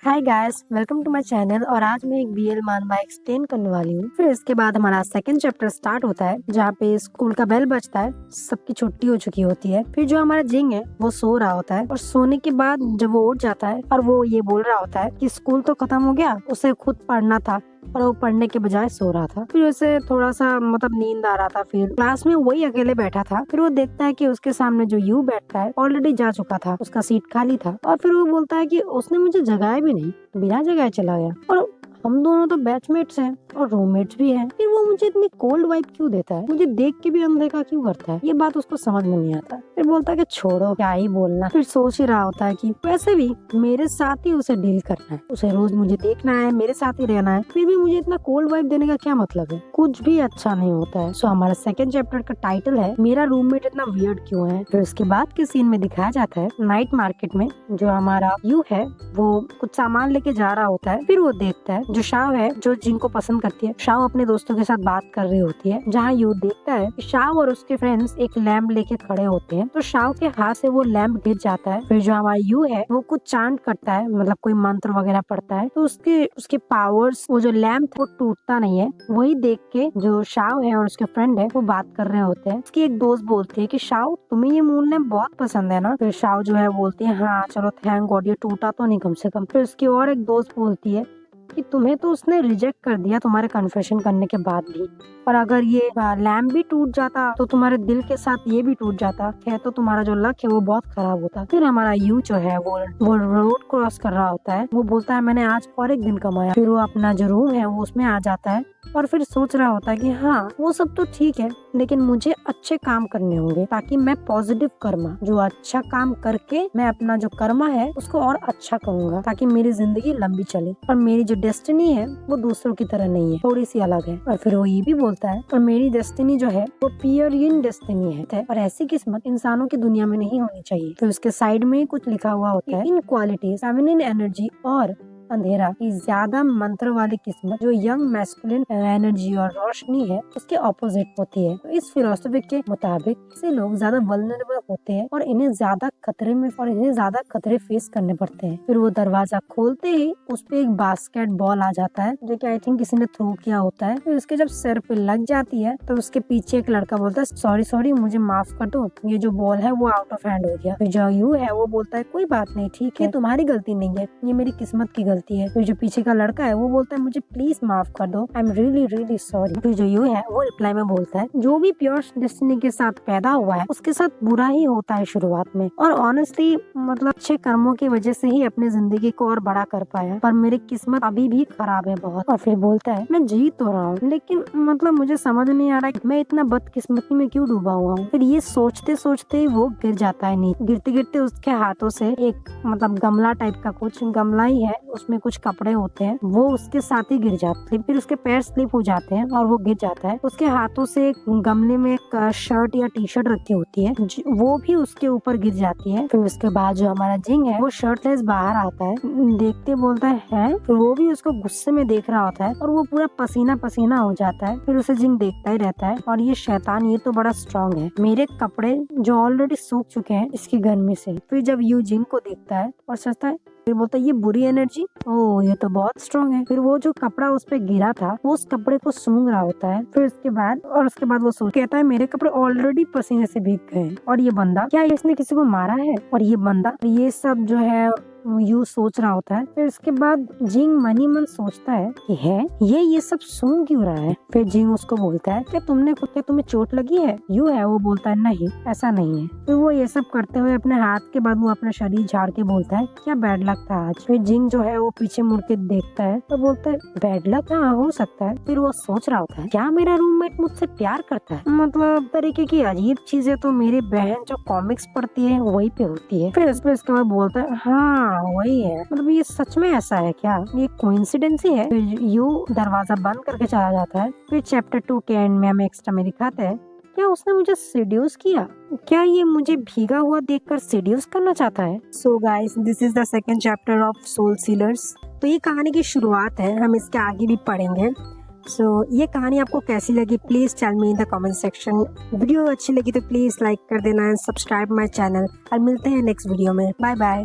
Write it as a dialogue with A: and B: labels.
A: Hi guys, welcome to my channel. और आज मैं एक बीएल मानवा एक्सप्लेन करने वाली हूँ। फिर इसके बाद हमारा सेकंड चैप्टर स्टार्ट होता है, जहाँ पे स्कूल का बेल बजता है, सबकी छुट्टी हो चुकी होती है। फिर जो हमारा जिंग है वो सो रहा होता है, और सोने के बाद जब वो उठ जाता है और वो ये बोल रहा होता है कि स्कूल तो खत्म हो गया, उसे खुद पढ़ना था, और वो पढ़ने के बजाय सो रहा था। फिर उसे थोड़ा सा नींद आ रहा था। फिर क्लास में वही अकेले बैठा था। फिर वो देखता है कि उसके सामने जो यू बैठता है ऑलरेडी जा चुका था, उसका सीट खाली था। और फिर वो बोलता है कि उसने मुझे जगाया भी नहीं, बिना जगाए चला गया, और हम दोनों तो बैचमेट्स हैं और रूममेट्स भी हैं। फिर वो मुझे इतनी कोल्ड वाइब क्यों देता है, मुझे देख के भी अनदेखा क्यों करता है, ये बात उसको समझ में नहीं आता। फिर बोलता है कि छोड़ो, क्या ही बोलना। फिर सोच ही रहा होता है कि वैसे भी मेरे साथ ही उसे डील करना है, उसे रोज मुझे देखना है, मेरे साथ ही रहना है, फिर भी मुझे इतना कोल्ड वाइब देने का क्या मतलब है, कुछ भी अच्छा नहीं होता है। सो हमारा सेकंड चैप्टर का टाइटल है मेरा रूममेट इतना वियर्ड क्यों है। फिर उसके बाद के सीन में दिखाया जाता है नाइट मार्केट में जो हमारा यू है वो कुछ सामान लेके जा रहा होता है। फिर वो देखता है जो शाव है, जो जिनको पसंद करती है, शाव अपने दोस्तों के साथ बात कर रही होती है, जहाँ यू देखता है कि शाव और उसके फ्रेंड्स एक लैम्प लेके खड़े होते हैं। तो शाव के हाथ से वो लैम्प गिर जाता है। फिर जो हमारा यू है वो कुछ चांट करता है, मतलब कोई मंत्र वगैरह पढ़ता है, तो उसके पावर्स, वो जो लैम्प वो टूटता नहीं है। वही देख के जो शाव है और उसके फ्रेंड है वो बात कर रहे होते हैं। उसकी एक दोस्त बोलती है कि शाव, तुम्हें ये मून लैम्प बहुत पसंद है ना। फिर शाव जो है बोलती है हाँ चलो थैंक गॉड, ये टूटा तो नहीं कम से कम। फिर उसकी और एक दोस्त बोलती है कि तुम्हें तो उसने रिजेक्ट कर दिया तुम्हारे कन्फेशन करने के बाद भी, और अगर ये लैम्प भी टूट जाता तो तुम्हारे दिल के साथ ये भी टूट जाता है, तो तुम्हारा जो लक है वो बहुत खराब होता। फिर हमारा यू जो है वो रोड क्रॉस कर रहा होता है। वो बोलता है मैंने आज और एक दिन कमाया। फिर वो अपना जो रूम है वो उसमें आ जाता है, और फिर सोच रहा होता है कि हाँ वो सब तो ठीक है, लेकिन मुझे अच्छे काम करने होंगे ताकि मैं पॉजिटिव कर्मा, जो अच्छा काम करके मैं अपना जो कर्मा है उसको और अच्छा करूंगा, ताकि मेरी जिंदगी लंबी चले। और मेरी जो डेस्टिनी है वो दूसरों की तरह नहीं है, थोड़ी सी अलग है। और फिर वो ये भी बोलता है और मेरी डेस्टिनी जो है वो प्योर इन डेस्टिनी है, और ऐसी किस्मत इंसानों की दुनिया में नहीं होनी चाहिए। फिर उसके साइड में कुछ लिखा हुआ होता है इन क्वालिटीज फेमिनिन एनर्जी और अंधेरा की ज्यादा मंत्र वाली किस्मत, जो यंग मैस्कुलिन एनर्जी और रोशनी है, उसके ऑपोजिट होती है। तो इस फिलोसफी के मुताबिक से लोग ज्यादा वल्नरेबल होते हैं और इन्हें ज्यादा खतरे फेस करने पड़ते हैं। फिर वो दरवाजा खोलते ही उस पे एक बास्केट बॉल आ जाता है, जो कि आई थिंक किसी ने थ्रो किया होता है। फिर उसके जब सिर पे लग जाती है तो उसके पीछे एक लड़का बोलता है सॉरी मुझे माफ कर दो, ये जो बॉल है वो आउट ऑफ हैंड हो गया। फिर जो यू है वो बोलता है कोई बात नहीं, ठीक है, तुम्हारी गलती नहीं है, ये मेरी किस्मत की गलती है। फिर जो पीछे का लड़का है वो बोलता है मुझे प्लीज माफ कर दो, I am really really sorry. फिर जो यू है वो रिप्लाई में बोलता है जो भी प्योर डेस्टिनी के साथ पैदा हुआ है उसके साथ बुरा ही होता है शुरुआत में, और ऑनेस्टली अच्छे कर्मों की वजह से ही अपनी जिंदगी को और बड़ा कर पाया, पर मेरी किस्मत अभी भी खराब है बहुत। और फिर बोलता है मैं जी तो रहा हूँ, लेकिन मुझे समझ नहीं आ रहा है मैं इतना बदकिस्मती में क्यों डूबा हुआ हूँ। फिर ये सोचते सोचते वो गिर जाता है नीचे। गिरते गिरते उसके हाथों से एक गमला टाइप का, कुछ गमला ही है, उसमें कुछ कपड़े होते हैं, वो उसके साथ ही गिर जाते हैं। फिर उसके पैर स्लिप हो जाते हैं और वो गिर जाता है। उसके हाथों से गमले में एक शर्ट या टी शर्ट रखी होती है, वो भी उसके ऊपर गिर जाती है। फिर उसके बाद जो हमारा जिंग है वो शर्टलेस बाहर आता है, देखते बोलता है। फिर वो भी उसको गुस्से में देख रहा होता है और वो पूरा पसीना पसीना हो जाता है। फिर उसे जिंग देखता ही रहता है, और ये शैतान ये तो बड़ा स्ट्रांग है, मेरे कपड़े जो ऑलरेडी सूख चुके हैं इसकी गर्मी से। फिर जब यू जिंग को देखता है और सोचता है, फिर बोलता है ये बुरी एनर्जी, ओह ये तो बहुत स्ट्रॉन्ग है। फिर वो जो कपड़ा उस पे गिरा था वो उस कपड़े को सूंघ रहा होता है। फिर उसके बाद वो कहता है मेरे कपड़े ऑलरेडी पसीने से भीग गए हैं, और ये बंदा क्या इसने किसी को मारा है, और ये बंदा ये सब जो है यू सोच रहा होता है। फिर इसके बाद जिंग मनी मन सोचता है कि है ये सब सूंघ क्यों रहा है। फिर जिंग उसको बोलता है क्या तुम्हें चोट लगी है। यू है वो बोलता है नहीं ऐसा नहीं है। फिर वो ये सब करते हुए अपने हाथ के बाद वो अपना शरीर झाड़ के बोलता है क्या बैड लक था आज। फिर जिंग जो है वो पीछे मुड़ के देखता है तो बोलता है बैड लक, हाँ हो सकता है। फिर वो सोच रहा होता है क्या मेरा रूममेट मुझसे प्यार करता है, तरीके की अजीब चीजें तो मेरी बहन जो कॉमिक्स पढ़ती है वही पे होती है। फिर इसके बाद बोलता है हाँ वही है, ये सच में ऐसा है क्या, ये कोइंसिडेंस ही है। फिर यू दरवाजा बंद करके चला जाता है। फिर चैप्टर 2 के एंड में हमें एक्स्ट्रा में दिखाते हैं क्या उसने मुझे सीड्यूस किया, क्या ये मुझे भीगा हुआ देखकर सीड्यूस करना चाहता है। So guys this is the second chapter of soul sealers. तो ये कहानी की शुरुआत है, हम इसके आगे भी पढ़ेंगे। ये कहानी आपको कैसी लगी please tell me in the comment section. Video अच्छी लगी तो प्लीज लाइक कर देना एंड सब्सक्राइब माय चैनल, और मिलते हैं नेक्स्ट वीडियो में। Bye bye.